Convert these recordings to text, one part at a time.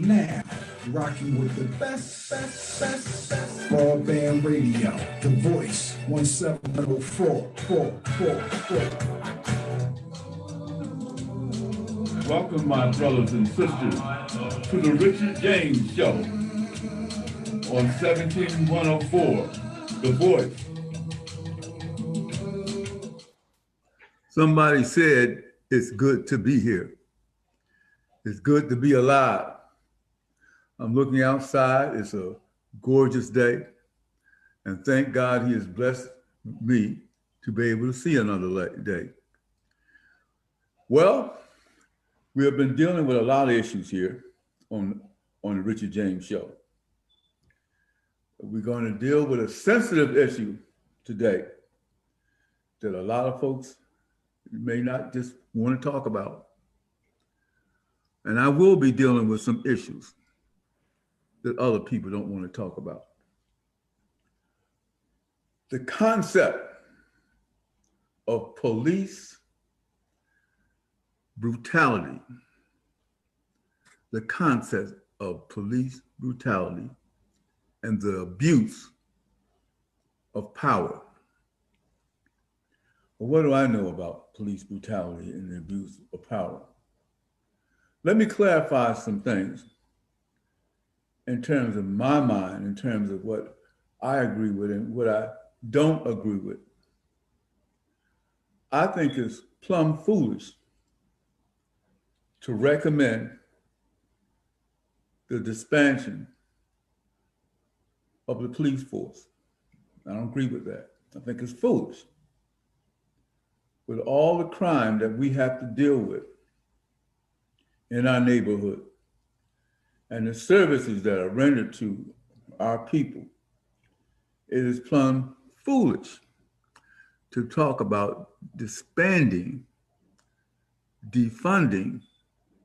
now, rocking with the best broadband radio, The Voice 1704444. Welcome, my brothers and sisters, to the Richard James Show on 17104, The Voice. Somebody said it's good to be here. It's good to be alive. I'm looking outside. It's a gorgeous day. And thank God he has blessed me to be able to see another day. Well, we have been dealing with a lot of issues here on the Richard James Show. We're going to deal with a sensitive issue today that a lot of folks may not just want to talk about. And I will be dealing with some issues that other people don't want to talk about. The concept of police brutality, the concept of police brutality and the abuse of power. Well, what do I know about police brutality and the abuse of power? Let me clarify some things in terms of my mind, in terms of what I agree with and what I don't agree with. I think it's plumb foolish to recommend the disbandment of the police force. I don't agree with that. I think it's foolish. With all the crime that we have to deal with in our neighborhood and the services that are rendered to our people, it is plumb foolish to talk about disbanding, defunding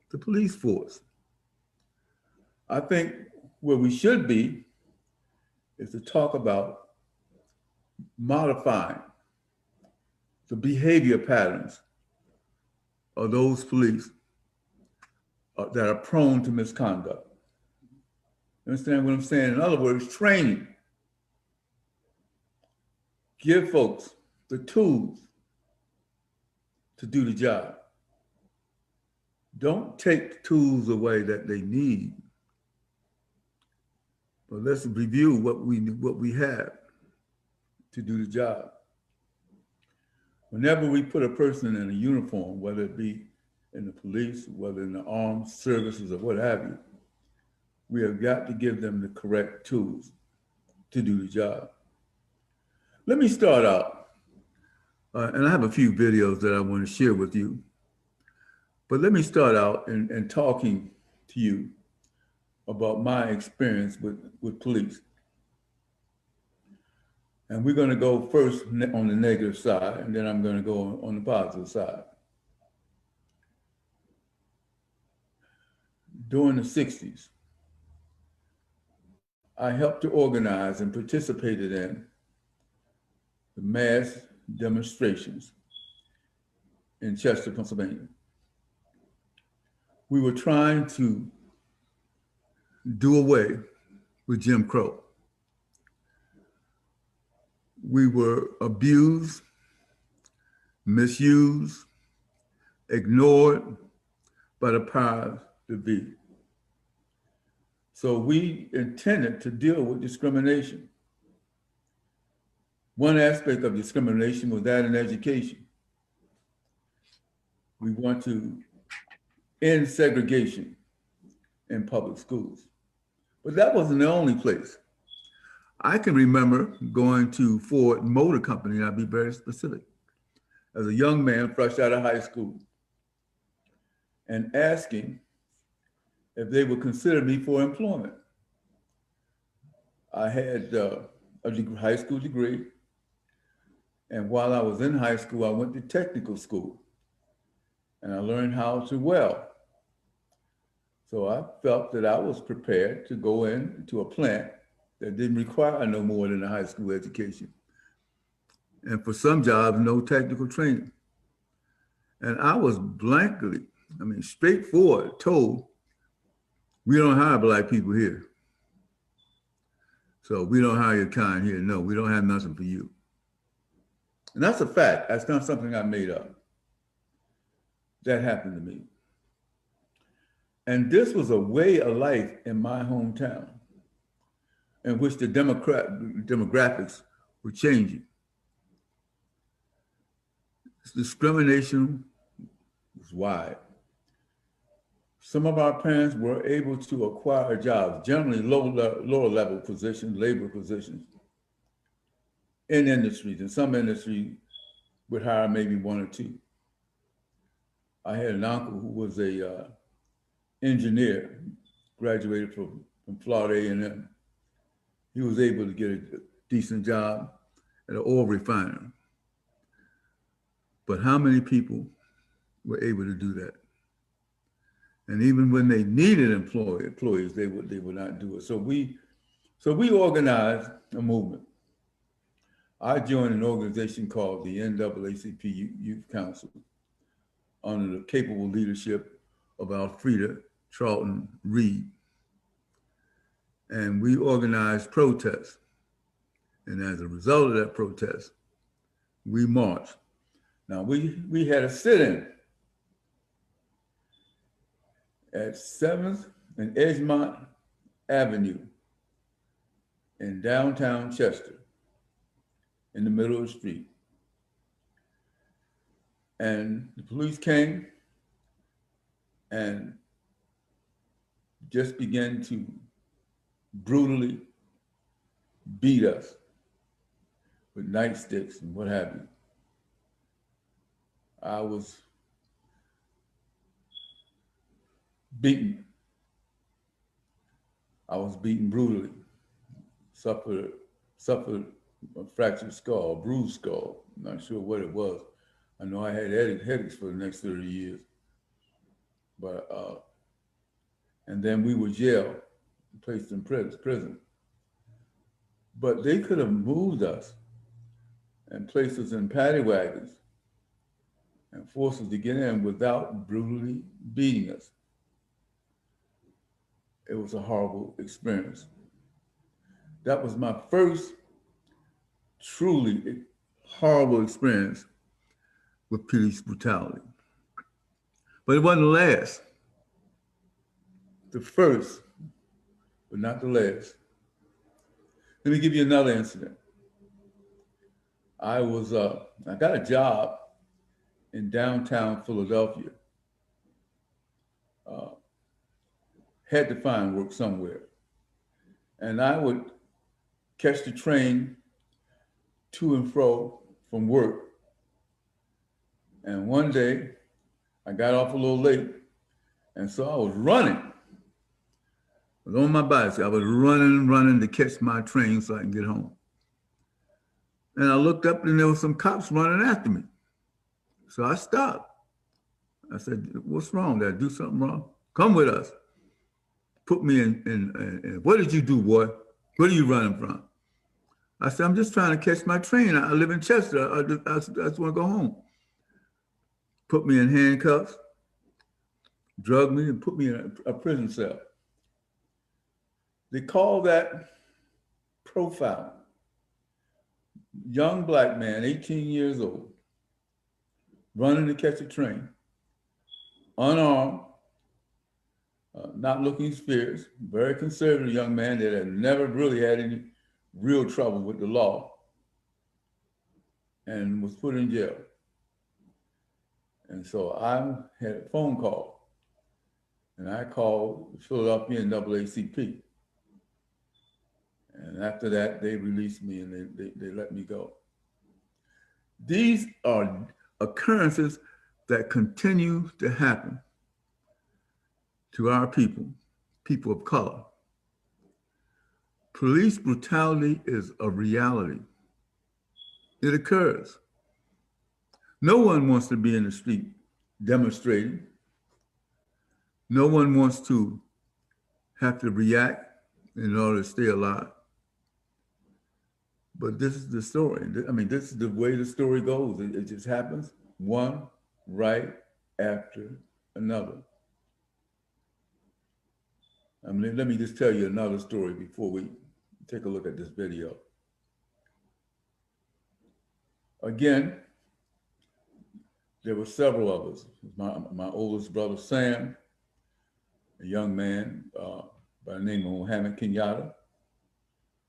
the police force. I think where we should be is to talk about modifying the behavior patterns of those police that are prone to misconduct. You understand what I'm saying? In other words, training. Give folks the tools to do the job. Don't take tools away that they need. But let's review what we have to do the job. Whenever we put a person in a uniform, whether it be in the police, whether in the armed services or what have you, we have got to give them the correct tools to do the job. Let me start out, and I have a few videos that I want to share with you, but let me start out in talking to you about my experience with police. And we're going to go first on the negative side, and then I'm going to go on the positive side. During the 60s, I helped to organize and participated in the mass demonstrations in Chester, Pennsylvania. We were trying to do away with Jim Crow. We were abused, misused, ignored by the powers that be. So we intended to deal with discrimination. One aspect of discrimination was that in education. We want to end segregation in public schools. But that wasn't the only place. I can remember going to Ford Motor Company, and I'll be very specific, as a young man fresh out of high school, and asking if they would consider me for employment. I had a high school degree, and while I was in high school, I went to technical school, and I learned how to weld. So I felt that I was prepared to go into a plant that didn't require no more than a high school education. And for some jobs, no technical training. And I was blankly, straightforward, told We don't hire black people here. So we don't hire your kind here. No, we don't have nothing for you. And that's a fact. That's not something I made up. That happened to me. And this was a way of life in my hometown in which the demographics were changing. Discrimination was wide. Some of our parents were able to acquire jobs, generally lower level positions, labor positions in industries. In some industries would hire maybe one or two. I had an uncle who was a engineer, graduated from Florida A&M. He was able to get a decent job at an oil refinery. But how many people were able to do that? And even when they needed employees, they would not do it. So we organized a movement. I joined an organization called the NAACP Youth Council under the capable leadership of Alfreda Charlton Reed. And we organized protests. And as a result of that protest, we marched. Now, we had a sit-in at 7th and Edgemont Avenue in downtown Chester, in the middle of the street. And the police came and just began to brutally beat us with nightsticks and what have you. I was beaten. I was beaten brutally. Suffered a fractured skull, a bruised skull. I'm not sure what it was. I know I had headaches for the next 30 years. But, and then we were jailed, placed in prison. But they could have moved us and placed us in paddy wagons and forced us to get in without brutally beating us. It was a horrible experience. That was my first truly horrible experience with police brutality. But it wasn't the last. The first, but not the last. Let me give you another incident. I got a job in downtown Philadelphia. Had to find work somewhere. And I would catch the train to and fro from work. And one day I got off a little late. And so I was running. I was on my bicycle. I was running to catch my train so I can get home. And I looked up and there were some cops running after me. So I stopped. I said, what's wrong? Did I do something wrong? Come with us. Put me in, what did you do, boy? Where are you running from? I said, I'm just trying to catch my train. I live in Chester. I just want to go home. Put me in handcuffs, drugged me, and put me in a prison cell. They call that profiling. Young black man, 18 years old, running to catch a train, unarmed, not looking fierce, very conservative young man that had never really had any real trouble with the law and was put in jail. And so I had a phone call and I called Philadelphia NAACP. And after that, they released me and they let me go. These are occurrences that continue to happen to our people of color. Police brutality is a reality. It occurs. No one wants to be in the street demonstrating. No one wants to have to react in order to stay alive. But this is the story. I mean, this is the way the story goes. It just happens one right after another. Let me just tell you another story before we take a look at this video. Again, there were several of us. My oldest brother, Sam, a young man by the name of Mohammed Kenyatta,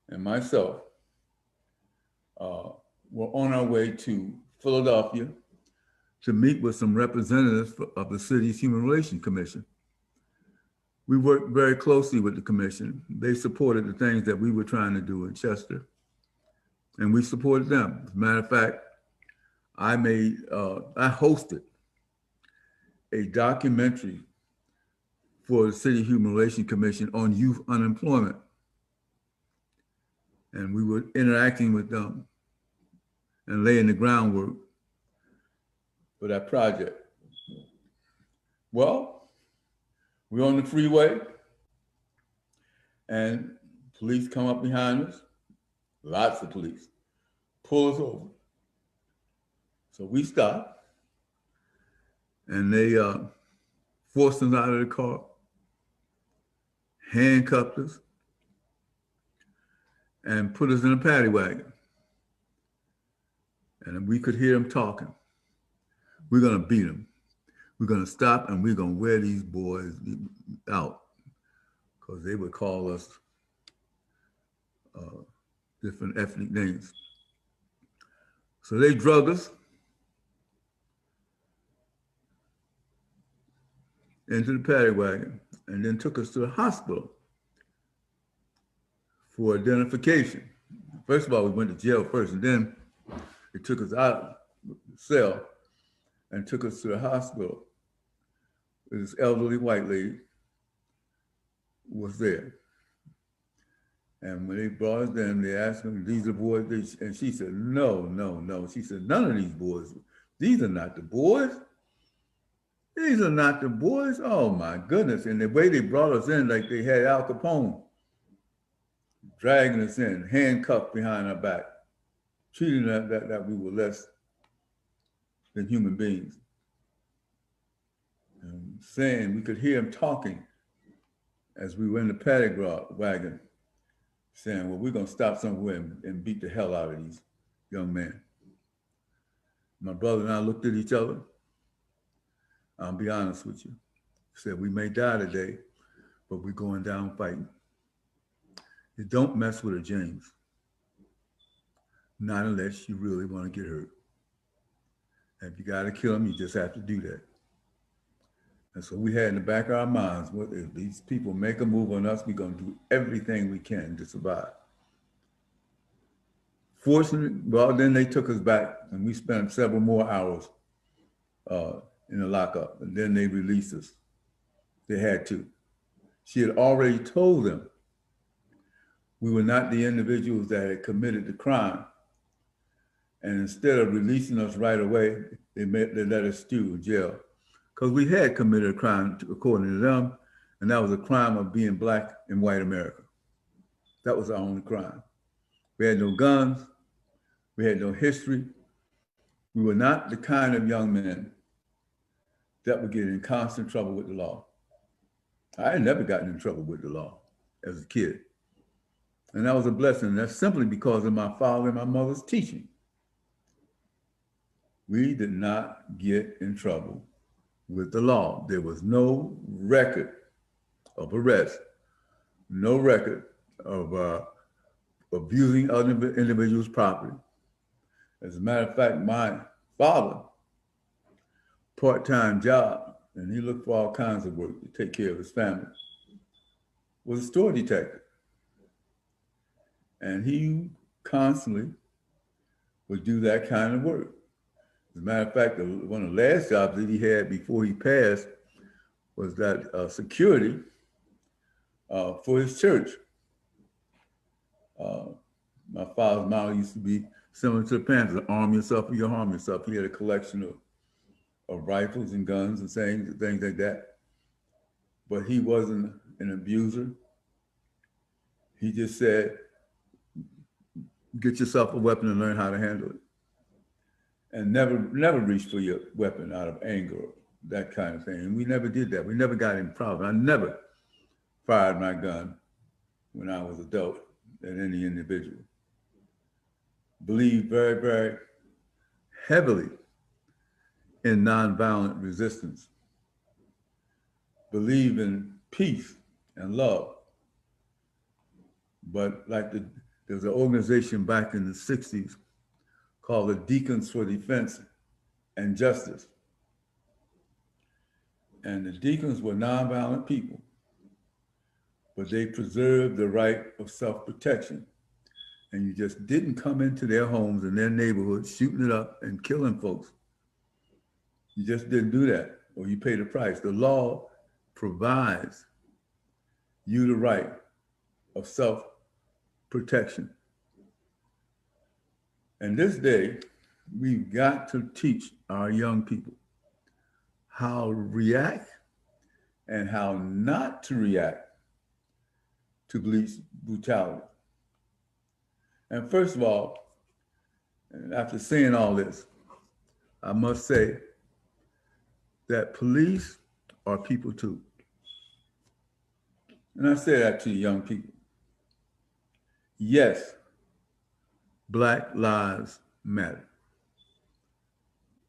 and myself were on our way to Philadelphia to meet with some representatives of the city's Human Relations Commission. We worked very closely with the commission. They supported the things that we were trying to do in Chester, and we supported them. As a matter of fact, I hosted a documentary for the City Human Relations Commission on youth unemployment. And we were interacting with them and laying the groundwork for that project. Well, we're on the freeway and police come up behind us, lots of police, pull us over. So we stop and they forced us out of the car, handcuffed us, and put us in a paddy wagon. And we could hear them talking. We're gonna beat them. We're gonna stop and we're gonna wear these boys out, because they would call us different ethnic names. So they drugged us into the paddy wagon and then took us to the hospital for identification. First of all, we went to jail first, and then they took us out of the cell and took us to the hospital. This elderly white lady was there. And when they brought us in, they asked them, these are boys? And she said, no. She said, none of these boys, these are not the boys. These are not the boys. Oh my goodness. And the way they brought us in, like they had Al Capone dragging us in, handcuffed behind our back, treating us that we were less than human beings. And saying, we could hear him talking as we were in the paddy wagon, saying, well, we're gonna stop somewhere and beat the hell out of these young men. My brother and I looked at each other. I'll be honest with you. Said, we may die today, but we're going down fighting. You don't mess with her, James. Not unless you really want to get hurt. And if you got to kill them, you just have to do that. And so we had in the back of our minds, if these people make a move on us, we're going to do everything we can to survive. Fortunately, well, then they took us back and we spent several more hours in the lockup, and then they released us. They had to. She had already told them we were not the individuals that had committed the crime. And instead of releasing us right away, they let us stew in jail, because we had committed a crime according to them, and that was a crime of being Black in white America. That was our only crime. We had no guns. We had no history. We were not the kind of young men that would get in constant trouble with the law. I had never gotten in trouble with the law as a kid. And that was a blessing. That's simply because of my father and my mother's teaching. We did not get in trouble with the law. There was no record of arrest, no record of abusing other individuals' property. As a matter of fact, my father, part-time job, and he looked for all kinds of work to take care of his family, was a store detective. And he constantly would do that kind of work. As a matter of fact, one of the last jobs that he had before he passed was that security for his church. My father's motto used to be similar to the Panthers: arm yourself or you harm yourself. He had a collection of rifles and guns and things like that. But he wasn't an abuser. He just said, get yourself a weapon and learn how to handle it. And never reach for your weapon out of anger, that kind of thing. And we never did that. We never got in problems. I never fired my gun when I was adult at any individual. Believed very, very heavily in nonviolent resistance. Believe in peace and love. But there's an organization back in the 60s called the Deacons for Defense and Justice. And the deacons were nonviolent people, but they preserved the right of self-protection. And you just didn't come into their homes and their neighborhoods shooting it up and killing folks. You just didn't do that, or you pay the price. The law provides you the right of self-protection. And this day, we've got to teach our young people how to react and how not to react to police brutality. And first of all, and after saying all this, I must say that police are people too. And I say that to the young people. Yes, Black lives matter.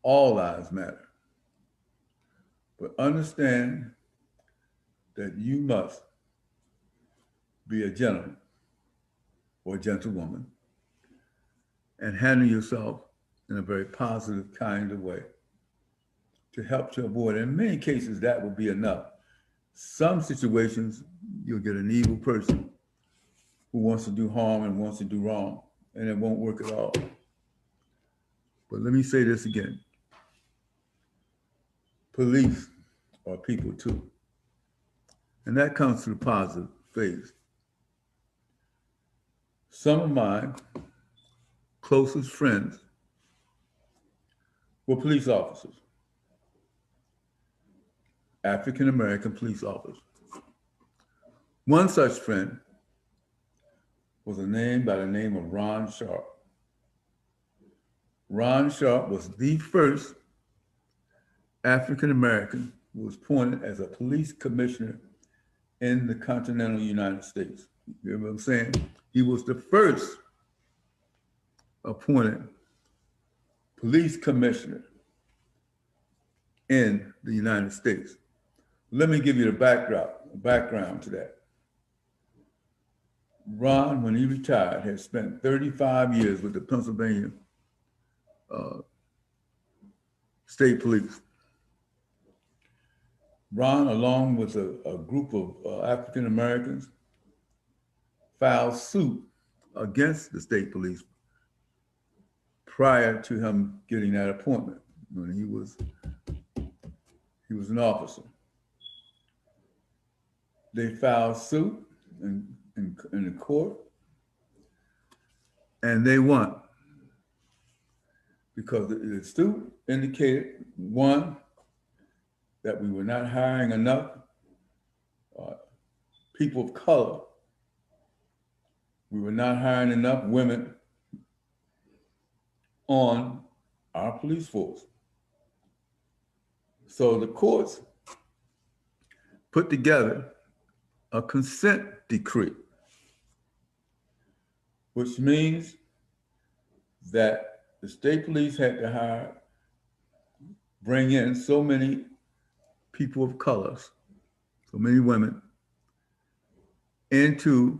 All lives matter. But understand that you must be a gentleman or a gentlewoman and handle yourself in a very positive kind of way to help to avoid. In many cases, that will be enough. Some situations, you'll get an evil person who wants to do harm and wants to do wrong, and it won't work at all. But let me say this again. Police are people too. And that comes to the positive phase. Some of my closest friends were police officers, African-American police officers. One such friend was a name by the name of Ron Sharp. Ron Sharp was the first African-American who was appointed as a police commissioner in the continental United States. You hear what I'm saying? He was the first appointed police commissioner in the United States. Let me give you the background to that. Ron, when he retired, had spent 35 years with the Pennsylvania State Police. Ron, along with a group of African Americans, filed suit against the state police prior to him getting that appointment when he was an officer. They filed suit in the court, and they won because the suit indicated, one, that we were not hiring enough people of color. We were not hiring enough women on our police force. So the courts put together a consent decree, which means that the state police had to bring in so many people of color, so many women, into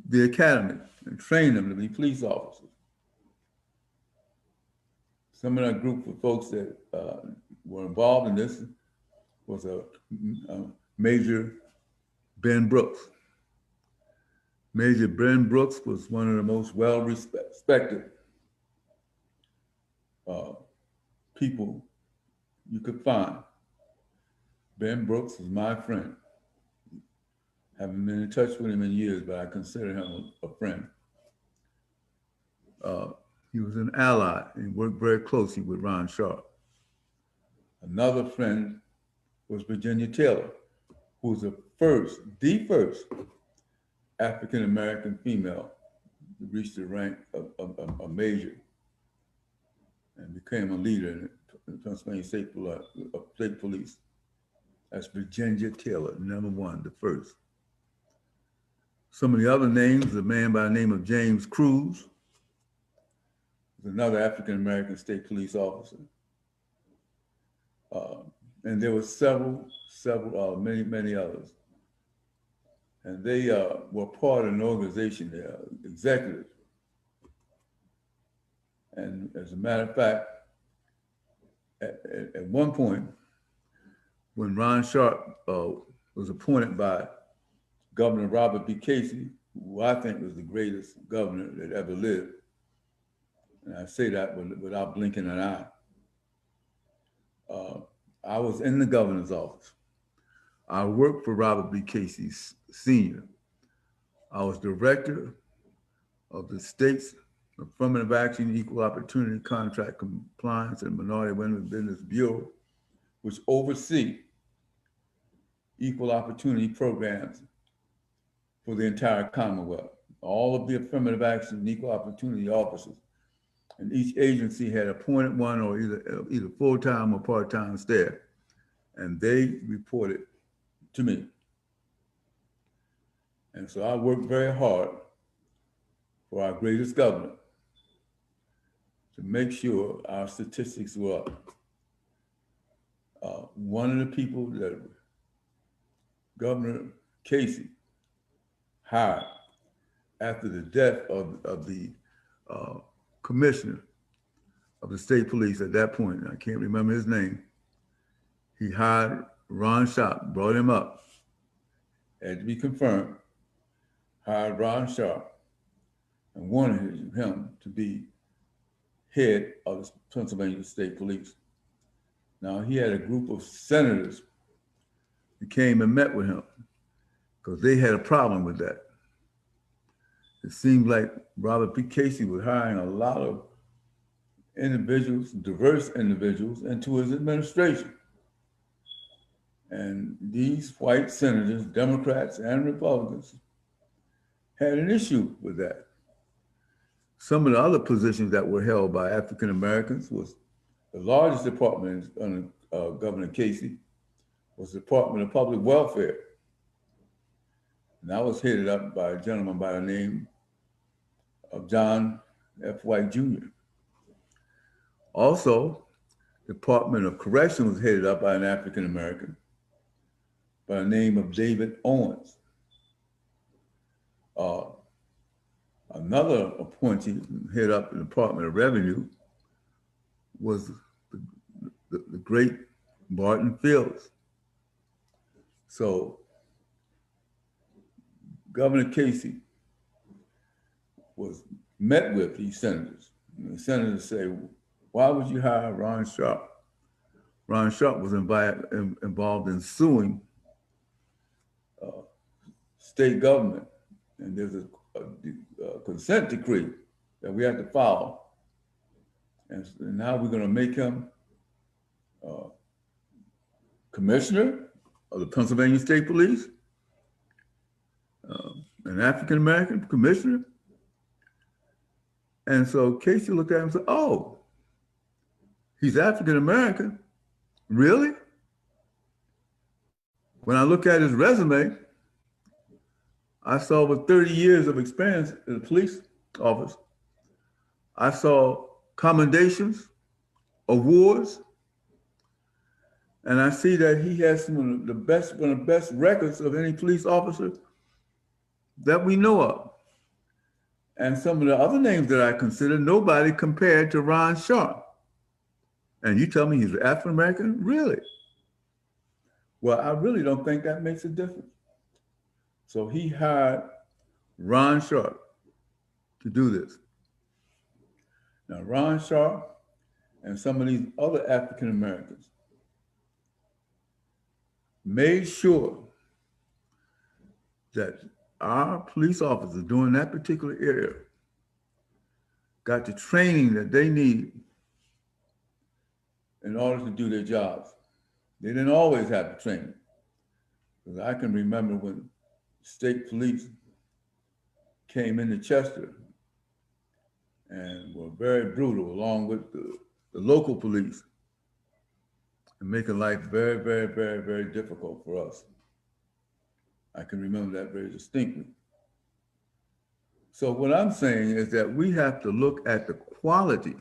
the academy and train them to be police officers. Some of that group of folks that were involved in this was a Major Ben Brooks. Major Ben Brooks was one of the most well-respected people you could find. Ben Brooks is my friend. Haven't been in touch with him in years, but I consider him a friend. He was an ally and worked very closely with Ron Sharp. Another friend was Virginia Taylor, who was the first African-American female to reach the rank of a major and became a leader in the Pennsylvania State Police. That's Virginia Taylor, number one, the first. Some of the other names, a man by the name of James Cruz, was another African-American state police officer. And there were many others. And they were part of an organization there, executive. And as a matter of fact, at one point, when Ron Sharp was appointed by Governor Robert B. Casey, who I think was the greatest governor that ever lived, and I say that without blinking an eye, I was in the governor's office. I worked for Robert B. Casey Sr. I was director of the state's Affirmative Action, Equal Opportunity, Contract Compliance, and Minority Women Business Bureau, which oversee equal opportunity programs for the entire Commonwealth. All of the affirmative action and equal opportunity officers, and each agency had appointed one or either full-time or part-time staff, and they reported to me. And so I worked very hard for our greatest governor to make sure our statistics were up. One of the people that Governor Casey hired after the death of the commissioner of the state police at that point, I can't remember his name, he hired Ron Sharp, brought him up, had to be confirmed, hired Ron Sharp, and wanted him to be head of the Pennsylvania State Police. Now, he had a group of senators who came and met with him because they had a problem with that. It seemed like Robert P. Casey was hiring a lot of individuals, diverse individuals, into his administration. And these white senators, Democrats and Republicans, had an issue with that. Some of the other positions that were held by African Americans was the largest department under Governor Casey was the Department of Public Welfare. And that was headed up by a gentleman by the name of John F. White Jr. Also, the Department of Correction was headed up by an African American by the name of David Owens. Another appointee head up the Department of Revenue was the great Barton Fields. So Governor Casey was met with these senators. And the senators say, why would you hire Ron Sharp? Ron Sharp was involved in suing state government. And there's a consent decree that we have to follow. And now we're going to make him commissioner of the Pennsylvania State Police, an African-American commissioner. And so Casey looked at him and said, oh, he's African-American? Really? When I look at his resume, I saw with 30 years of experience in the police office, I saw commendations, awards, and I see that he has one of the best records of any police officer that we know of. And some of the other names that I consider, nobody compared to Ron Sharp. And you tell me he's African-American? Really? Well, I really don't think that makes a difference. So he hired Ron Sharp to do this. Now, Ron Sharp and some of these other African Americans made sure that our police officers during that particular area got the training that they need in order to do their jobs. They didn't always have the training. Because I can remember when state police came into Chester and were very brutal along with the local police and making life very, very, very, very difficult for us. I can remember that very distinctly. So what I'm saying is that we have to look at the quality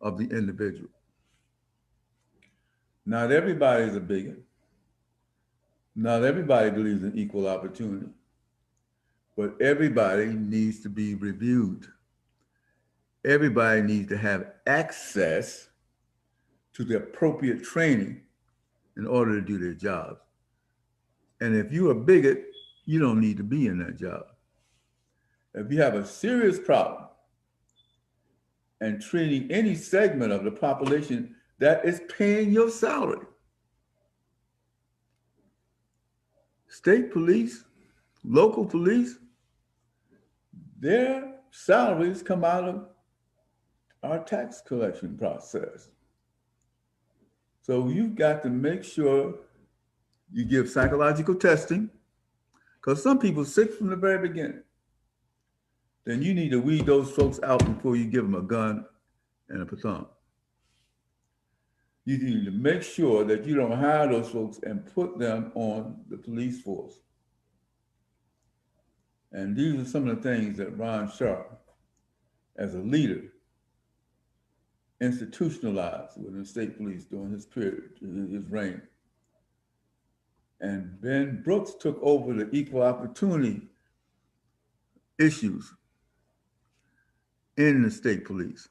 of the individual. Not everybody is a bigot. Not everybody believes in equal opportunity. But everybody needs to be reviewed. Everybody needs to have access to the appropriate training in order to do their jobs. And if you're a bigot, you don't need to be in that job. If you have a serious problem and treating any segment of the population that is paying your salary, state police, local police, their salaries come out of our tax collection process. So you've got to make sure you give psychological testing, because some people sick from the very beginning. Then you need to weed those folks out before you give them a gun and a baton. You need to make sure that you don't hire those folks and put them on the police force. And these are some of the things that Ron Sharp, as a leader, institutionalized within the state police during his period, his reign. And Ben Brooks took over the equal opportunity issues in the state police,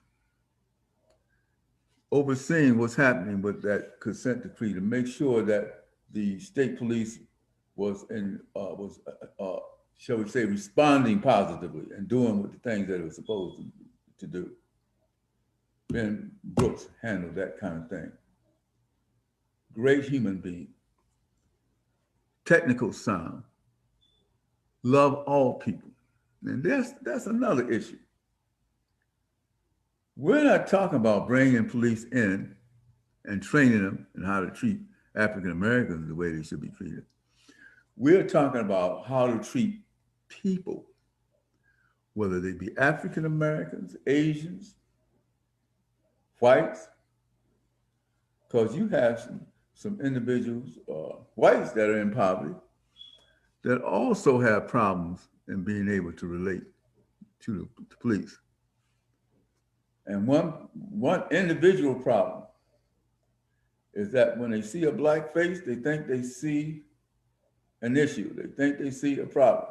overseeing what's happening with that consent decree to make sure that the state police was shall we say, responding positively and doing what the things that it was supposed to do. Ben Brooks handled that kind of thing. Great human being, technical sound, love all people. And that's another issue. We're not talking about bringing police in and training them in how to treat African Americans the way they should be treated. We're talking about how to treat people, whether they be African Americans, Asians, whites, because you have some individuals, whites that are in poverty, that also have problems in being able to relate to the police. And one individual problem is that when they see a black face, they think they see an issue. They think they see a problem.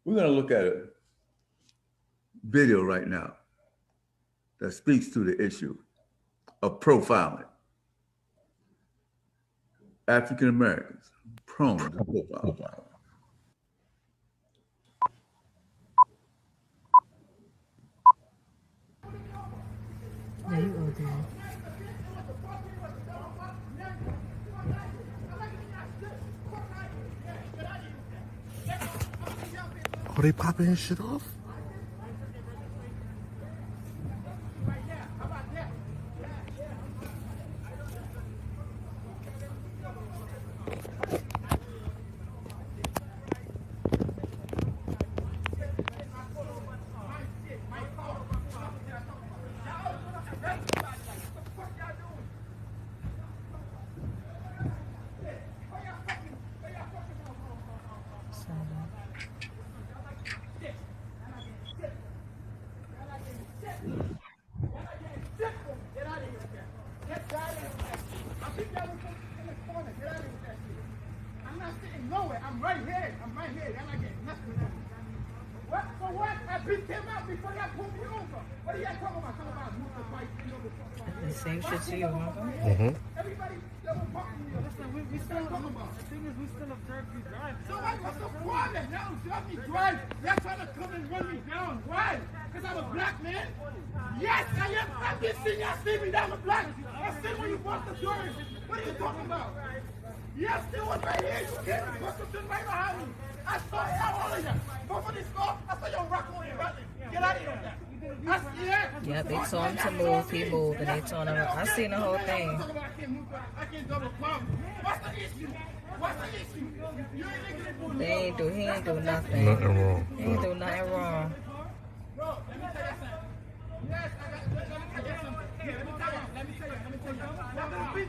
We're going to look at a video right now that speaks to the issue of profiling. African Americans prone to profiling. Yeah, you go there. Are they popping his shit off? The same shit to you, huh? Mm-hmm. We still the thing is we still observe you drive. So what's the problem? Y'all observe me drive. Y'all trying to come and run me down. Why? Because I'm a black man? Yes, I am. I've been seeing y'all see me that I'm a black. I see when you walk the door. What are you talking about? Yes, there was right here. You came and put something right behind me. I saw all of you. Both of these cars, I saw your rock on your button. Get out of here. Yeah, they told him to move, he moved, and they told him, I seen the whole thing. He ain't do nothing. Nothing wrong. He ain't do nothing wrong.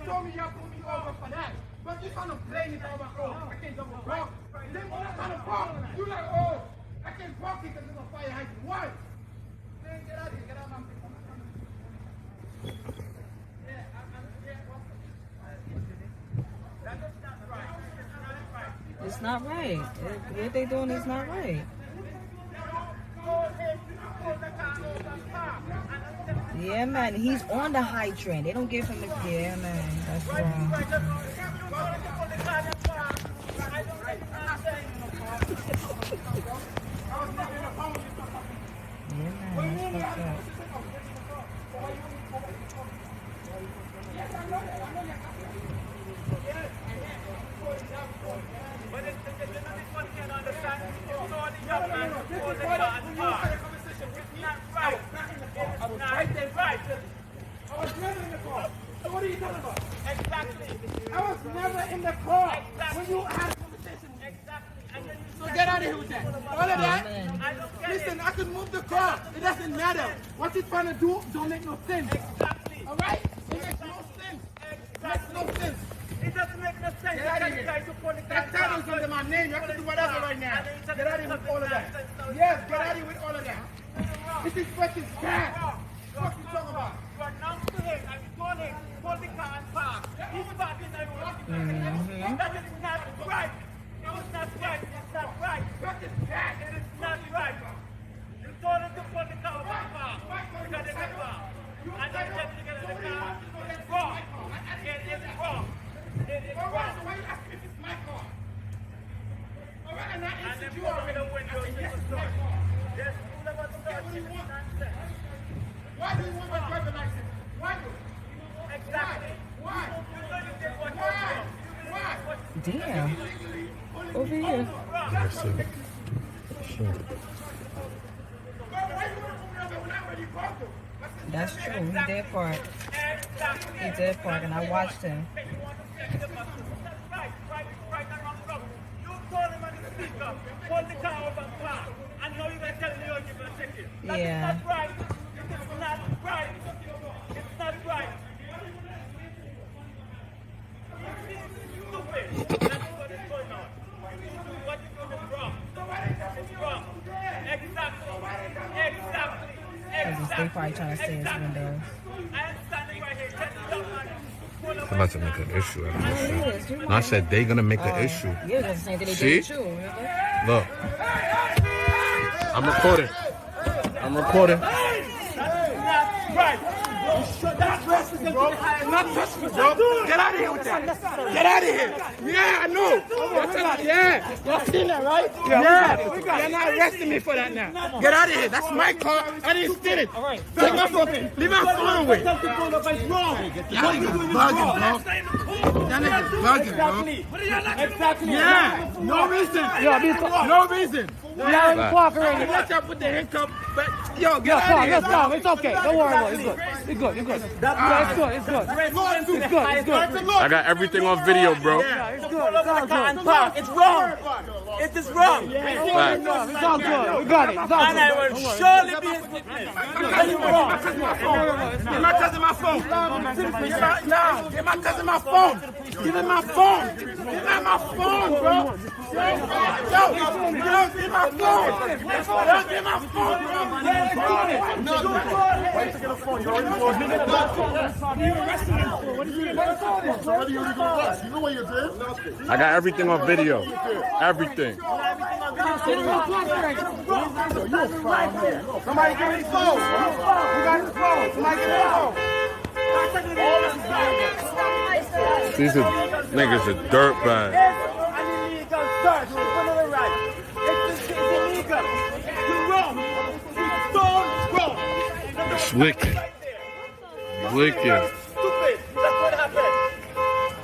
Told me y'all put me over for that. But you trying to blame it on my own. I can't double wrong. Then when I'm trying to talk, you like, oh, I can't walk because there's a fire hydrant. Why? Man, get out of here. Get out of my face. It's not right. What they doing is not right. Yeah, man. He's on the hydrant. They don't give him the. Yeah, man. That's wrong. Yeah, man. That's fucked up. I was never in the car. So what are you talking about? Exactly. I was never in the car when you had a conversation. Exactly. So get out of here with that. All of that. Listen, I can move the car. It doesn't matter. What you're trying to do don't make no sense. Exactly. All right? It makes no sense. It makes no sense. It doesn't make no sense. Get out of here. That title's under my name. You have to do whatever right now. Get out of here with all of that. Yes, get out of here with all of that. This is fucking bad. What you talking about? You are not to him. I told him, pull the car and park. He's parking everywhere. That is not right. It was not right. It's not right. Fucking bad. It is not right. You told him to pull the car and park. Because it's wrong. And then you get in the car. It's wrong. It is wrong. It is wrong. Why you asking if it's my car? All right, and I answered you already. Yes, it's my car. Yes, what do you want? Why do you want my driver license? Why do? Exactly. Why? Why? Damn. Over here. That's it. Sure. That's true. He did park. He did park, and I watched him. Yeah. It's not right. It's not right. Stupid. That's what is going on. What you do is wrong. It's wrong. Exactly. They probably trying to stay his windows. I am standing right here. They're about to make an issue out of this shit. No, I said they gonna make an issue. Yeah, that's the same thing they See? did too. Remember? Look. I'm recording. I'm recording. Right. That's racist, bro. Not racist, bro. Get out of here with that. Get out of here. Yeah, I know. Yeah. Y'all seen that, right? Yeah. You're not arresting me for that now. Get out of here. That's my car. I didn't steal it. All right. Take my phone. Leave my phone away. Y'all niggas bugging, bro. Y'all niggas bugging, bro. Exactly. Yeah. No reason. No reason. Yeah, cooperating. Let y'all put the handcuff, but yo, get out of here. Let's go. It's okay. Don't worry about it. It's good. It's good. It's good. It's good. It's good. I got everything on video, bro. It's good. It's all good. It's wrong. It is wrong. It's all good. We got it. It's all And I good. will surely be his witness. Give my cousin my phone. No, give my cousin my phone. Give him my phone. Give him my phone, bro. Yo, give my phone. Yo, give my phone, bro. Why you taking the phone? You already arrested him for. What is he arrested? It's already illegal arrest. You know what you did? I got everything on video. Everything. Somebody give me the phone. Who got the phone? Somebody give me the phone. These niggas are dirtbags. Illegal search. It's illegal. You're wrong. You're so wrong. It's wicked. Wicked. Stupid. That's what happened.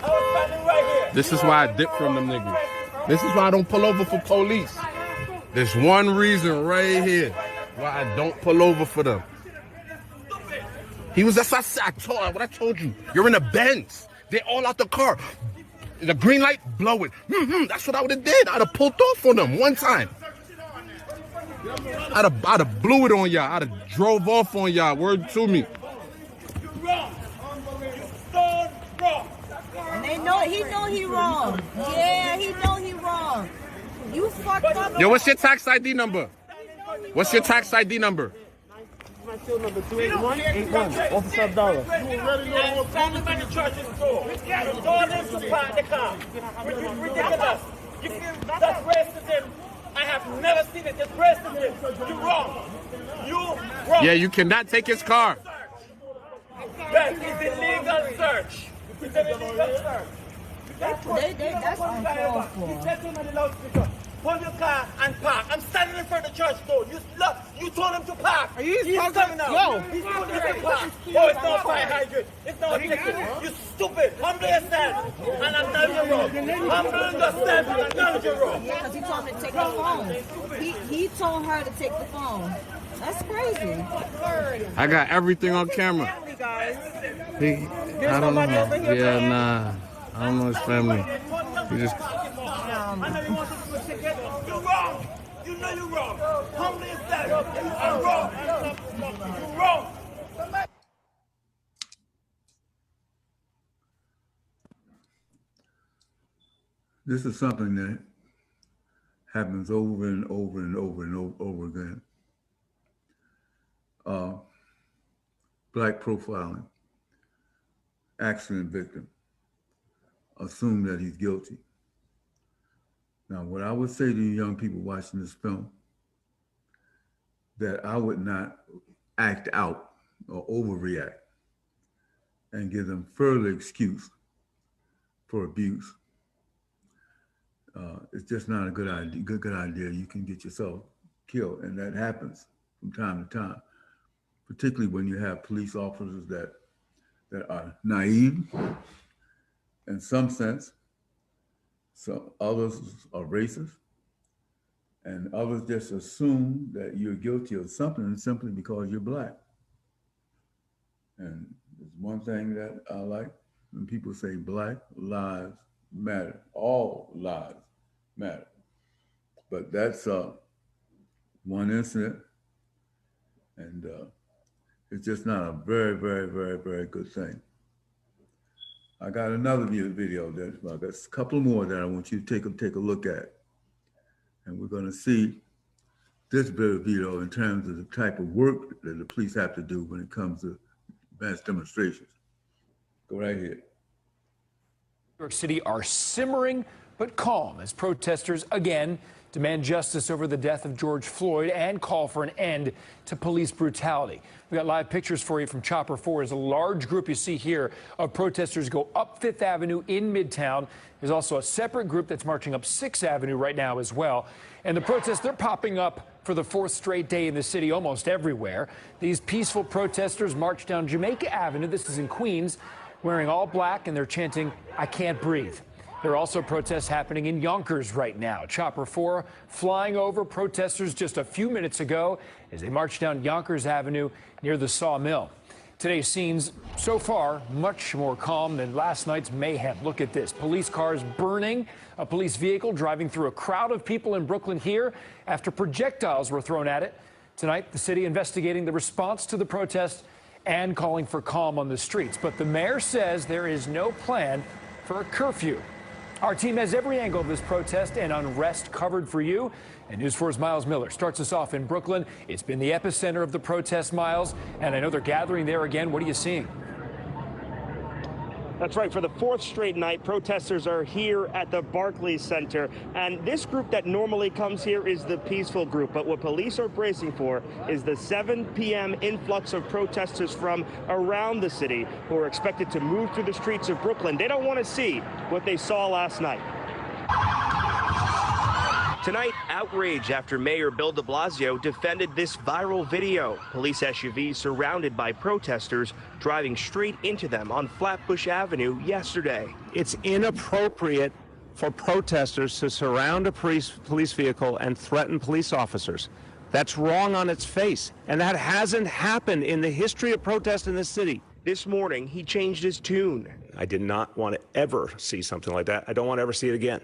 I was standing right here. This is why I dip from them niggas. This is why I don't pull over for police. There's one reason right here why I don't pull over for them. He was, that's what I told you. You're in a Benz. They're all out the car. The green light, blow it. That's what I would have did. I'd have pulled off on them one time. I'd have blew it on y'all. I'd have drove off on y'all. Word to me. You're wrong. You're so wrong. And he know he wrong. Yeah, he know he wrong. You fucked up. Yo, what's your tax ID number? What's your tax ID number? My seal number 28181. Officer Abdallah. Standing by the church's door. You told him to park the car. Ridiculous. You feel that's racism. I have never seen it. It's racism. You're wrong. You wrong. Yeah, you cannot take his car. That is illegal search. It's an illegal search. That's uncalled for. Hold your car and park. I'm standing in front of the church door. You told him to park. Are you He's coming out. Yo. He's told him to park. Oh, it's not fire hydrant. It's not a ticket. You stupid. Humble yourself and acknowledge your wrong. Humble yourself and acknowledge your wrong. Yeah, because he told him to take the phone. He told her to take the phone. That's crazy. I got everything on camera. I don't know. Yeah, nah. I don't know his family. He just. You're wrong. You know you're wrong. Humble yourself. You're wrong. You're wrong. This is something that happens over and over and over and over again. Black profiling, accident victim, assume that he's guilty. Now, what I would say to you young people watching this film, that I would not act out or overreact and give them further excuse for abuse. It's just not a good idea. Good idea. You can get yourself killed, and that happens from time to time, particularly when you have police officers that are naive in some sense. Some others are racist, and others just assume that you're guilty of something simply because you're Black. And there's one thing that I like when people say Black lives matter. All lives matter. But that's one incident, and it's just not a very, very, very, very good thing. I got another video that I got a couple more that I want you to take a look at, and we're going to see this video in terms of the type of work that the police have to do when it comes to mass demonstrations. Go right here. New York City are simmering but calm as protesters again demand justice over the death of George Floyd and call for an end to police brutality. We got live pictures for you from Chopper 4 as a large group you see here of protesters go up 5th Avenue in Midtown. There's also a separate group that's marching up 6th Avenue right now as well. And the protests, they're popping up for the 4th straight day in the city almost everywhere. These peaceful protesters march down Jamaica Avenue, this is in Queens, wearing all black, and they're chanting, "I can't breathe." There are also protests happening in Yonkers right now. Chopper 4 flying over protesters just a few minutes ago as they march down Yonkers Avenue near the Sawmill. Today's scenes so far much more calm than last night's mayhem. Look at this. Police cars burning, a police vehicle driving through a crowd of people in Brooklyn here after projectiles were thrown at it. Tonight, the city investigating the response to the protest and calling for calm on the streets. But the mayor says there is no plan for a curfew. Our team has every angle of this protest and unrest covered for you. And News 4's Miles Miller starts us off in Brooklyn. It's been the epicenter of the protest, Miles, and I know they're gathering there again. What are you seeing? That's right. For the 4th straight night, protesters are here at the Barclays Center. And this group that normally comes here is the peaceful group. But what police are bracing for is the 7 p.m. influx of protesters from around the city who are expected to move through the streets of Brooklyn. They don't want to see what they saw last night. Tonight, outrage after Mayor Bill de Blasio defended this viral video. Police SUVs surrounded by protesters driving straight into them on Flatbush Avenue yesterday. It's inappropriate for protesters to surround a police vehicle and threaten police officers. That's wrong on its face, and that hasn't happened in the history of protest in this city. This morning, he changed his tune. I did not want to ever see something like that. I don't want to ever see it again.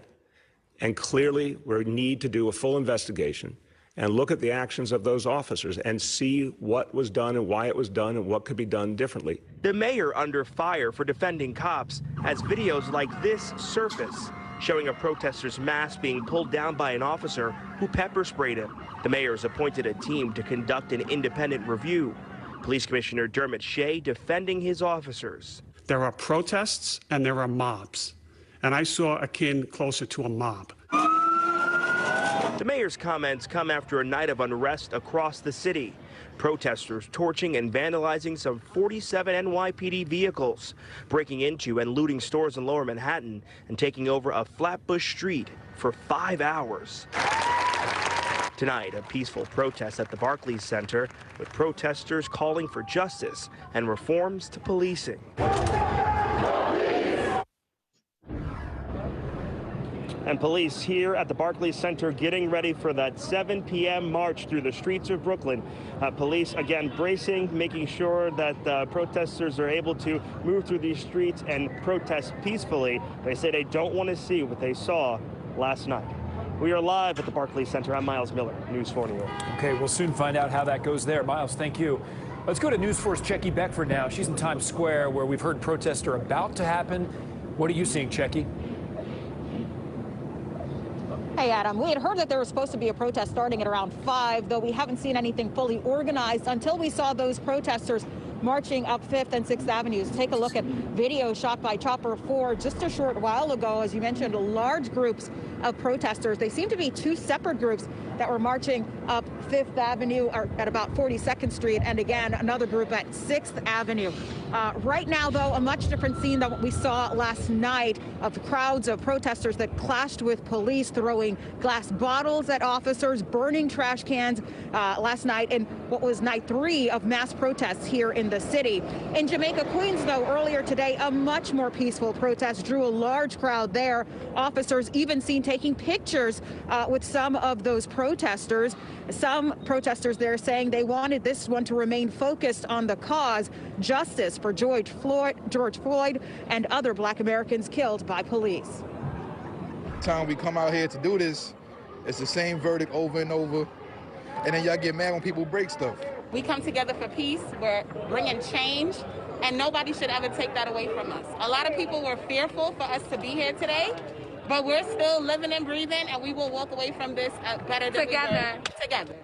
And clearly, we need to do a full investigation and look at the actions of those officers and see what was done and why it was done and what could be done differently. The mayor under fire for defending cops as videos like this surface. showing a protester's mask being pulled down by an officer who pepper sprayed him. The mayor's appointed a team to conduct an independent review. Police Commissioner Dermot Shea defending his officers. There are protests and there are mobs, and I saw akin closer to a mob. The mayor's comments come after a night of unrest across the city. Protesters torching and vandalizing some 47 NYPD vehicles, breaking into and looting stores in Lower Manhattan, and taking over a Flatbush street for 5 hours. Tonight, a peaceful protest at the Barclays Center, with protesters calling for justice and reforms to policing. And police here at the Barclays Center getting ready for that 7 p.m. march through the streets of Brooklyn. Police, again, bracing, making sure that protesters are able to move through these streets and protest peacefully. They say they don't want to see what they saw last night. We are live at the Barclays Center. I'm Miles Miller, News 4 New York. Okay, we'll soon find out how that goes there. Miles, thank you. Let's go to News 4's Checky Beckford now. She's in Times Square, where we've heard protests are about to happen. What are you seeing, Checky? Hey, Adam, we had heard that there was supposed to be a protest starting at around 5, though we haven't seen anything fully organized until we saw those protesters marching up 5th and 6th Avenues. Take a look at video shot by Chopper 4 just a short while ago. As you mentioned, large groups of protesters. They seem to be two separate groups that were marching up 5th Avenue or at about 42nd Street, and again, another group at 6th Avenue. Right now, though, a much different scene than what we saw last night of crowds of protesters that clashed with police, throwing glass bottles at officers, burning trash cans last night in what was night 3 of mass protests here in the city. In Jamaica, Queens, though, earlier today, a much more peaceful protest drew a large crowd there. Officers even seen taking pictures with some of those protesters. Some protesters there saying they wanted this one to remain focused on the cause, justice for George Floyd and other Black Americans killed by police. Time we come out here to do this, it's the same verdict over and over, and then y'all get mad when people break stuff. We come together for peace. We're bringing change, and nobody should ever take that away from us. A lot of people were fearful for us to be here today, but we're still living and breathing, and we will walk away from this better than together. Together.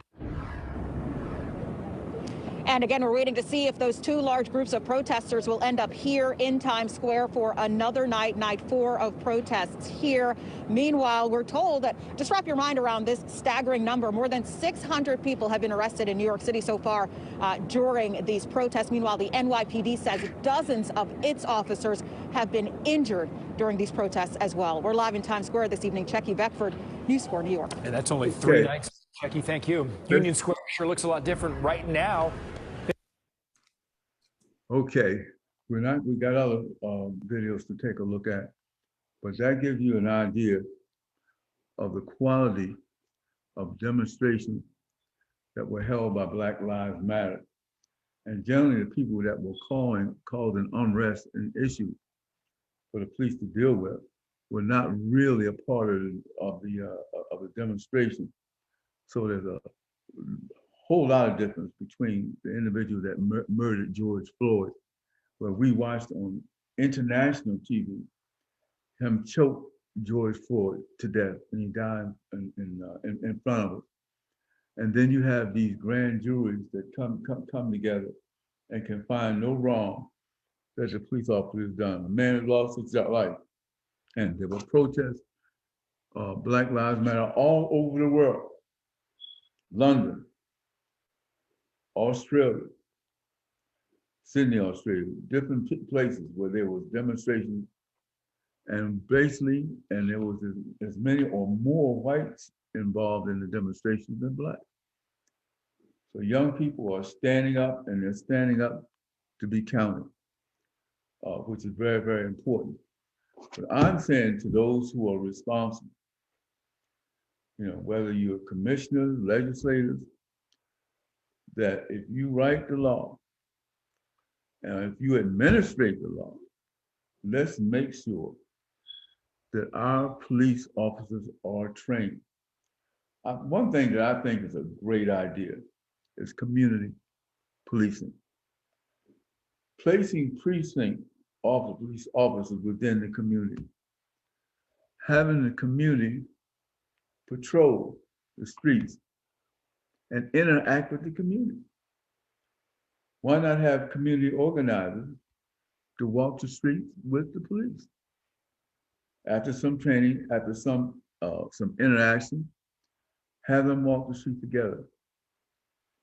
And again, we're waiting to see if those two large groups of protesters will end up here in Times Square for another night, night 4 of protests here. Meanwhile, we're told that, just wrap your mind around this staggering number, more than 600 people have been arrested in New York City so far during these protests. Meanwhile, the NYPD says dozens of its officers have been injured during these protests as well. We're live in Times Square this evening. Checky Beckford, News 4 New York. And that's only 3 nights. Checky, thank you. Union Square sure looks a lot different right now. Okay, we got other videos to take a look at, but that gives you an idea of the quality of demonstrations that were held by Black Lives Matter. And generally the people that were causing unrest and issues for the police to deal with were not really a part of the demonstration. So there's a whole lot of difference between the individual that murdered George Floyd, where we watched on international TV him choke George Floyd to death, and he died in front of us. And then you have these grand juries that come together and can find no wrong that the police officer has done. A man has lost his life, and there were protests, Black Lives Matter all over the world. London, Australia, Sydney, Australia, different places where there was demonstrations, and basically, and there was as many or more whites involved in the demonstrations than black. So young people are standing up, and they're standing up to be counted, which is very, very important. But I'm saying to those who are responsible, whether you're commissioners, legislators, that if you write the law, and if you administrate the law, let's make sure that our police officers are trained. One thing that I think is a great idea is community policing. Placing precinct police officers within the community. having the community patrol the streets and interact with the community. Why not have community organizers to walk the streets with the police? After some training, after some interaction, have them walk the street together.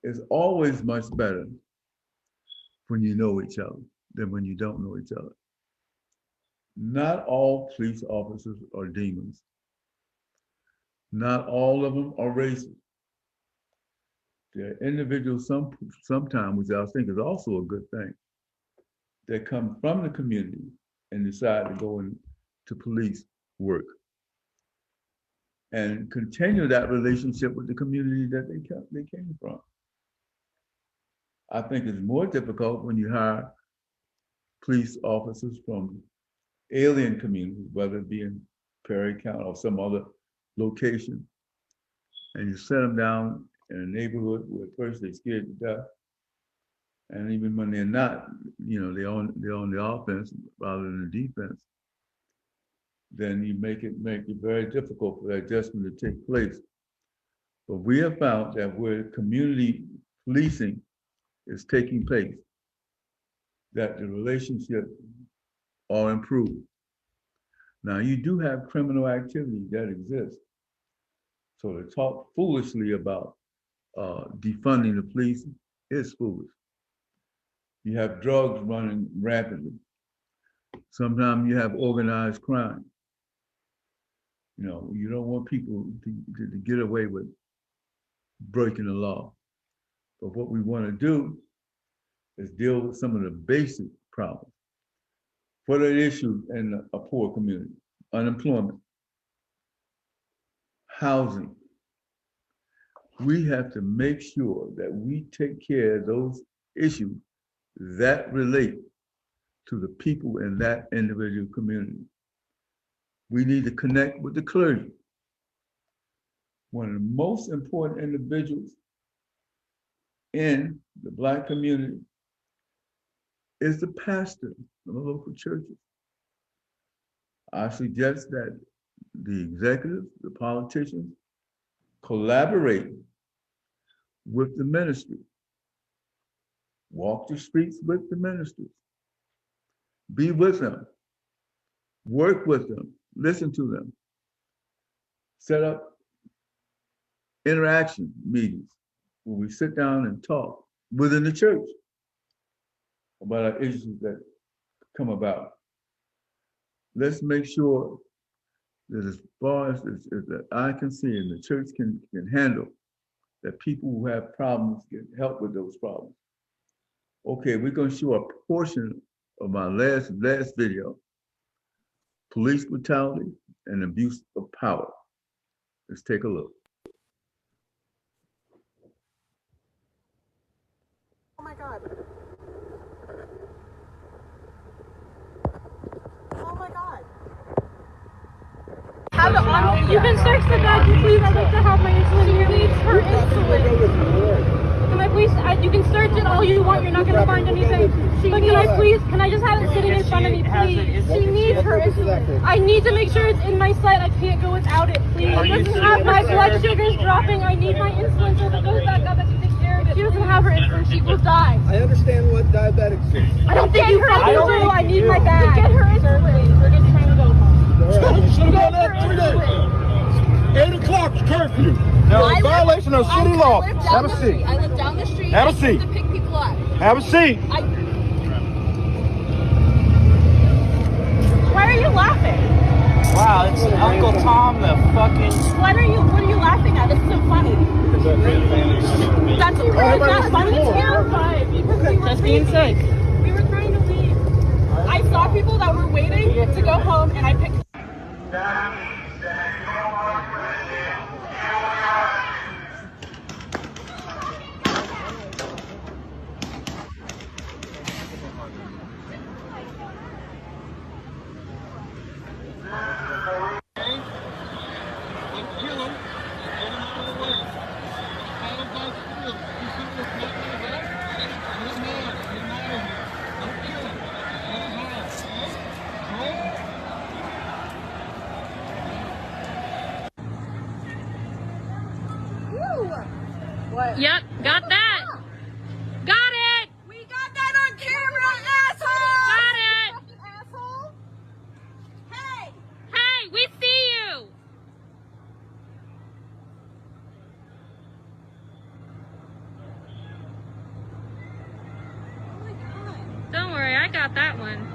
It's always much better when you know each other than when you don't know each other. Not all police officers are demons. Not all of them are racist. There are individuals sometimes, which I think is also a good thing, that come from the community and decide to go into police work and continue that relationship with the community that they came from. I think it's more difficult when you hire police officers from alien communities, whether it be in Perry County or some other location, and you set them down in a neighborhood where first they're scared to death, and even when they're not, they're on the offense rather than the defense, then you make it very difficult for that adjustment to take place. But we have found that where community policing is taking place, that the relationships are improved. Now, you do have criminal activity that exists. So to talk foolishly about defunding the police is foolish. You have drugs running rapidly. Sometimes you have organized crime. You don't want people to get away with breaking the law. But what we want to do is deal with some of the basic problems. What are the issues in a poor community? Unemployment, housing. We have to make sure that we take care of those issues that relate to the people in that individual community. We need to connect with the clergy. One of the most important individuals in the Black community is the pastor of the local churches. I suggest that the executives, the politicians, collaborate with the ministry. Walk the streets with the ministers. Be with them. Work with them. Listen to them. Set up interaction meetings where we sit down and talk within the church about our issues that come about. Let's make sure that as far as that I can see and the church can handle, that people who have problems get help with those problems. Okay, we're going to show a portion of my last video, police brutality and abuse of power. Let's take a look. Oh my God. Oh my God. You can search the bag, please. I'd like to have my insulin. She needs her insulin. Can I please? You can search it all you want. You're not going to find anything. But can I just have it sitting in front of me, please? She needs her insulin. I need to make sure it's in my sight. I can't go without it, please. My blood sugar's dropping. I need my insulin so if it goes back up, I can take care of it. She doesn't have her insulin. She will die. I understand what diabetics do. I don't think you fucking do. I need my bag. Get her insulin. We're just trying to go home. You should have gone there 3 days. 8 o'clock curfew. Now, in violation of city law. Have a seat. I live down the street. Have a seat. To pick people up. Have a seat. Why are you laughing? Wow, it's Uncle Tom the fucking... What are you laughing at? This isn't funny. That's really not funny. It's terrifying. Just being sick. We were trying to leave. I saw people that were waiting to go home and I picked... Yep, got that. Got it. We got that on camera, asshole. Got it. Asshole. Hey. Hey, we see you. Oh my God. Don't worry, I got that one.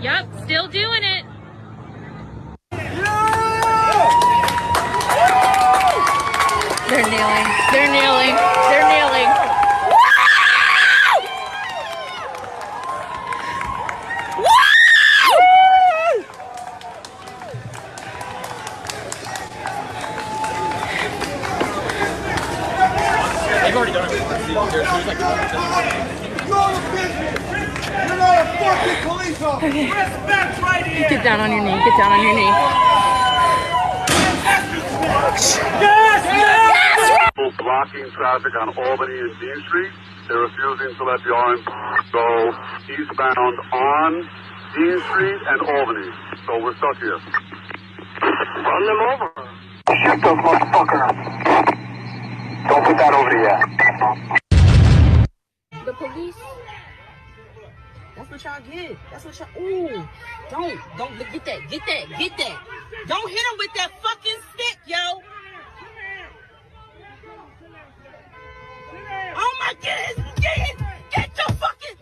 Yep, still doing it. They're kneeling. They're kneeling. They're kneeling. They've already done it. There's like You're not a fucking police officer. Respect right here. Get down on your knee. Get down on your knee. Yes! People blocking traffic on Albany and Dean Street. They're refusing to let the orange go eastbound on Dean Street and Albany. So we're stuck here. Run them over. Shoot those motherfuckers. Don't put that over yet. The police. That's what y'all get. That's what y'all. Ooh. Don't get that. Get that. Get that. Don't hit him with that fucking stick, yo. Oh my goodness. Get your fucking.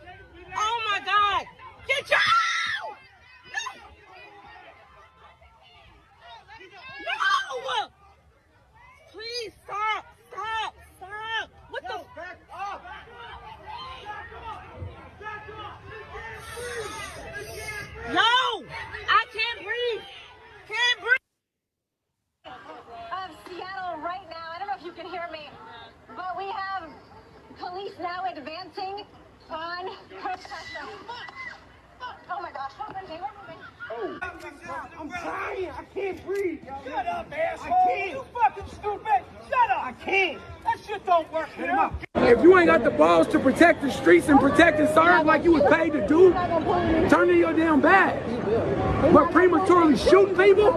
Oh my God. Get your. Ow! No! Please stop. Stop. Stop. What the? Back up. No! I can't breathe. Can't breathe. Of Seattle right now. I don't know if you can hear me, but we have police now advancing on protesters. Oh my gosh, we're moving. I'm trying. I can't breathe. Shut up, asshole. I can't. You fucking stupid. Shut up. I can't. That shit don't work here. if you ain't got the balls to protect the streets and protect and serve like you was paid to do, turn in your damn badge. But prematurely shooting people,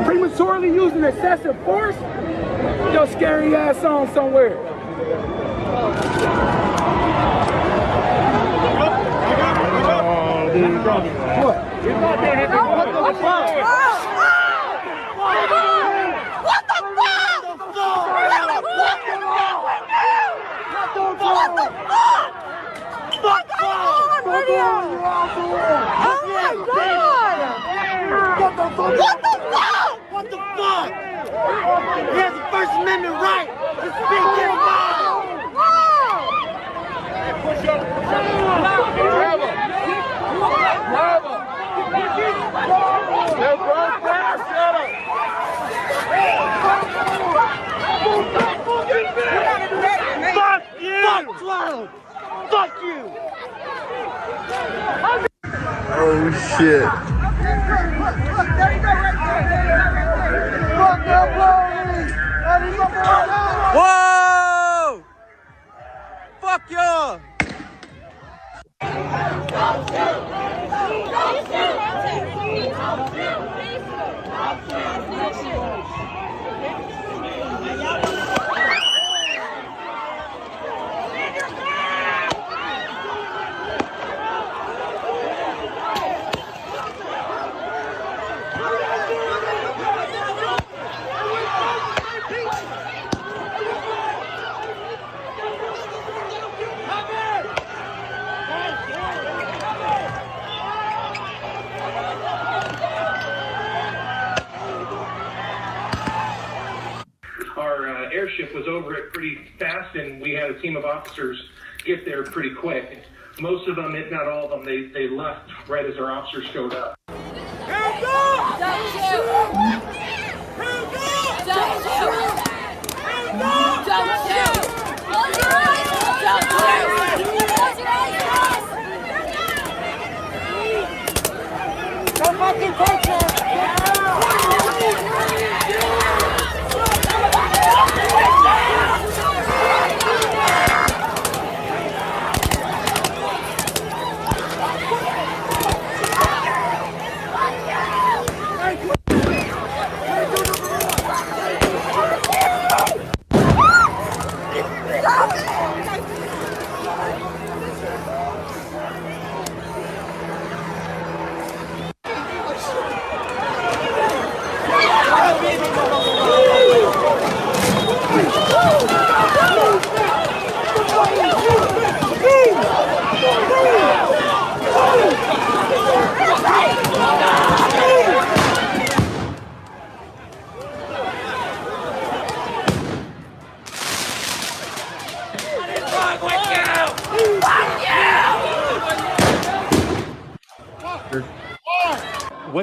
prematurely using excessive force, your scary ass on somewhere. What? What the fuck? He has the First Amendment right to speak his mind. Push up. Grab him. Grab him. They're both fast. Shut up. Fuck you. Fuck Trump. Fuck you. Oh shit. Whoa! Fuck y'all! Our airship was over it pretty fast, and we had a team of officers get there pretty quick. Most of them, if not all of them, they left right as our officers showed up. Hands up! Don't shoot! Hands up! Don't shoot! Hands up! Don't shoot! Close your eyes! Don't shoot! Close your eyes! Don't fucking touch her!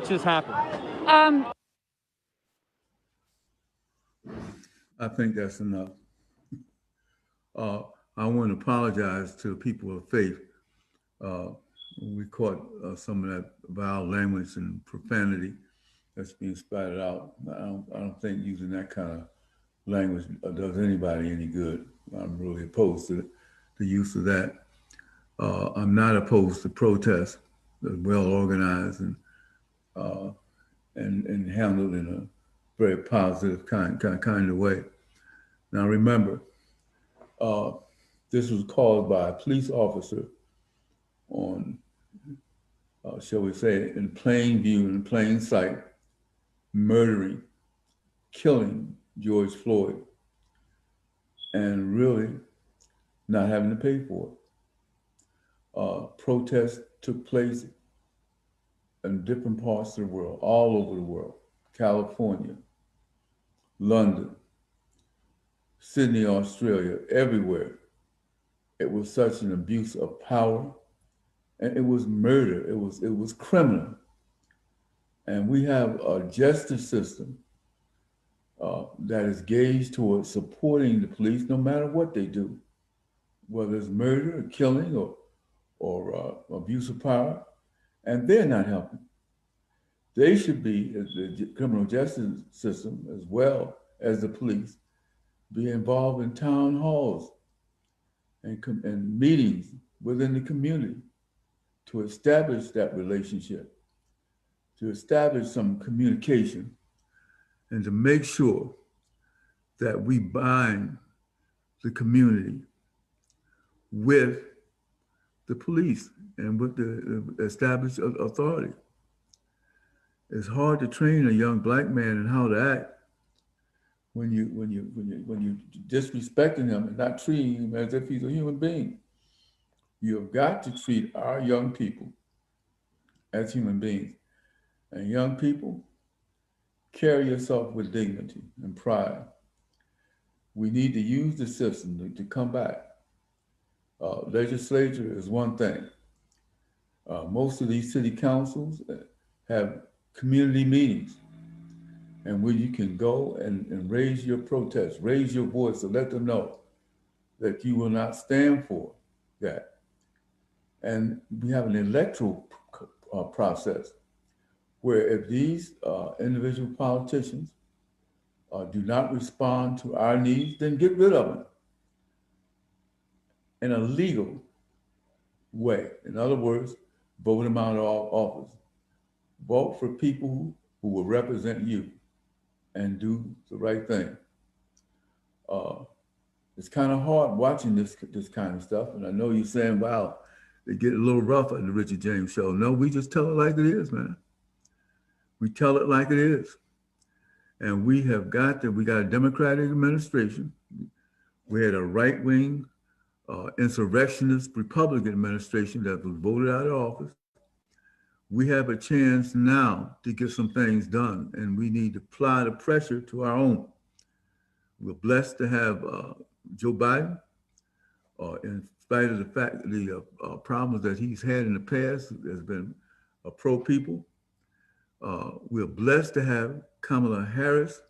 just happened? I think that's enough. I want to apologize to the people of faith. We caught some of that vile language and profanity that's being spouted out. I don't think using that kind of language does anybody any good. I'm really opposed to the use of that. I'm not opposed to protests that are well organized and handled in a very positive kind of way. Now remember, this was caused by a police officer on, shall we say, in plain view, in plain sight, murdering, killing George Floyd, and really not having to pay for it. Protests took place in different parts of the world, all over the world, California, London, Sydney, Australia, everywhere. It was such an abuse of power, and it was murder. It was criminal. And we have a justice system that is gauged towards supporting the police no matter what they do, whether it's murder or killing or abuse of power, and they're not helping. They should be, the criminal justice system, as well as the police, be involved in town halls and meetings within the community to establish that relationship, to establish some communication, and to make sure that we bind the community with the police and with the established authority. It's hard to train a young black man in how to act when you disrespecting him and not treating him as if he's a human being. You have got to treat our young people as human beings. And young people, carry yourself with dignity and pride. We need to use the system to come back. Legislature is one thing. Most of these city councils have community meetings, and where you can go and raise your protest, raise your voice to let them know that you will not stand for that. And we have an electoral process where if these individual politicians do not respond to our needs, then get rid of them in a legal way. In other words, vote them out of office. Vote for people who will represent you and do the right thing. It's kind of hard watching this kind of stuff. And I know you're saying, wow, they get a little rough on the Richard James Show. No, we just tell it like it is, man. We tell it like it is. And we got a Democratic administration. We had a right-wing insurrectionist Republican administration that was voted out of office. We have a chance now to get some things done, and we need to apply the pressure to our own. We're blessed to have Joe Biden, in spite of the fact that the problems that he's had in the past, has been pro-people. We're blessed to have Kamala Harris,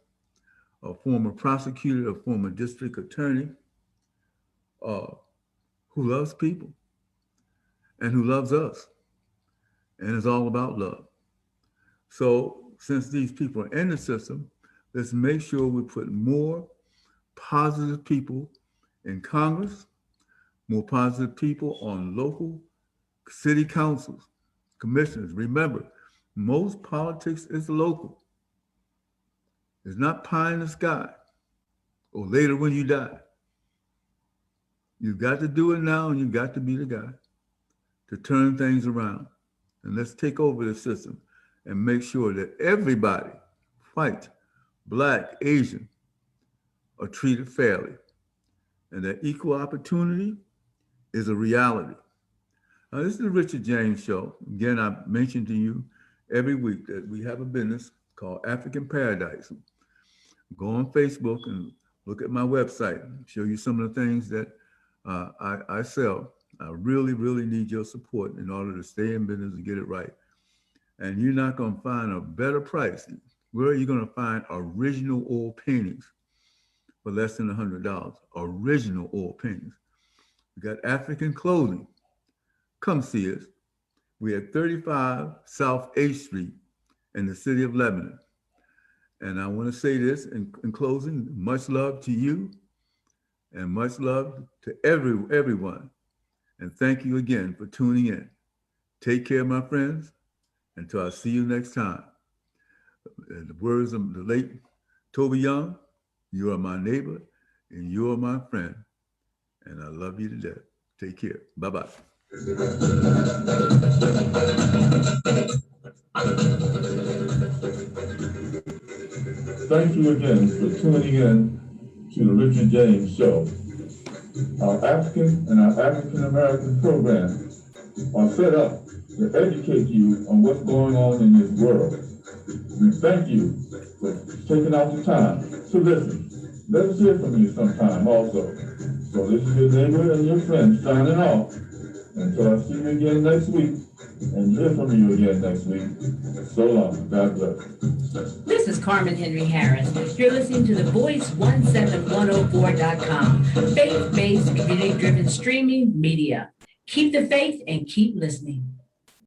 a former prosecutor, a former district attorney, who loves people and who loves us. And it's all about love. So since these people are in the system, let's make sure we put more positive people in Congress, more positive people on local city councils, commissioners. Remember, most politics is local. It's not pie in the sky or later when you die. You've got to do it now, and you've got to be the guy to turn things around. And let's take over the system and make sure that everybody, white, black, Asian, are treated fairly, and that equal opportunity is a reality. Now, this is the Richard James Show. Again, I mentioned to you every week that we have a business called African Paradise. Go on Facebook and look at my website, show you some of the things that I sell. I really, really need your support in order to stay in business and get it right. And you're not going to find a better price. Where are you going to find original oil paintings for less than $100? Original oil paintings. We got African clothing. Come see us. We're at 35 South 8th Street in the city of Lebanon. And I want to say this in closing, much love to you and much love to everyone. And thank you again for tuning in. Take care, my friends, until I see you next time. In the words of the late Toby Young, you are my neighbor and you are my friend. And I love you to death. Take care. Bye-bye. Thank you again for tuning in to the Richard James Show. Our African and our African American programs are set up to educate you on what's going on in this world. We thank you for taking out the time to listen. Let us hear from you sometime also. So this is your neighbor and your friend signing off. Until I see you again next week and hear from you again next week. So long. God bless. This is Carmen Henry Harris. You're listening to the Voice17104.com, faith-based, community-driven streaming media. Keep the faith and keep listening.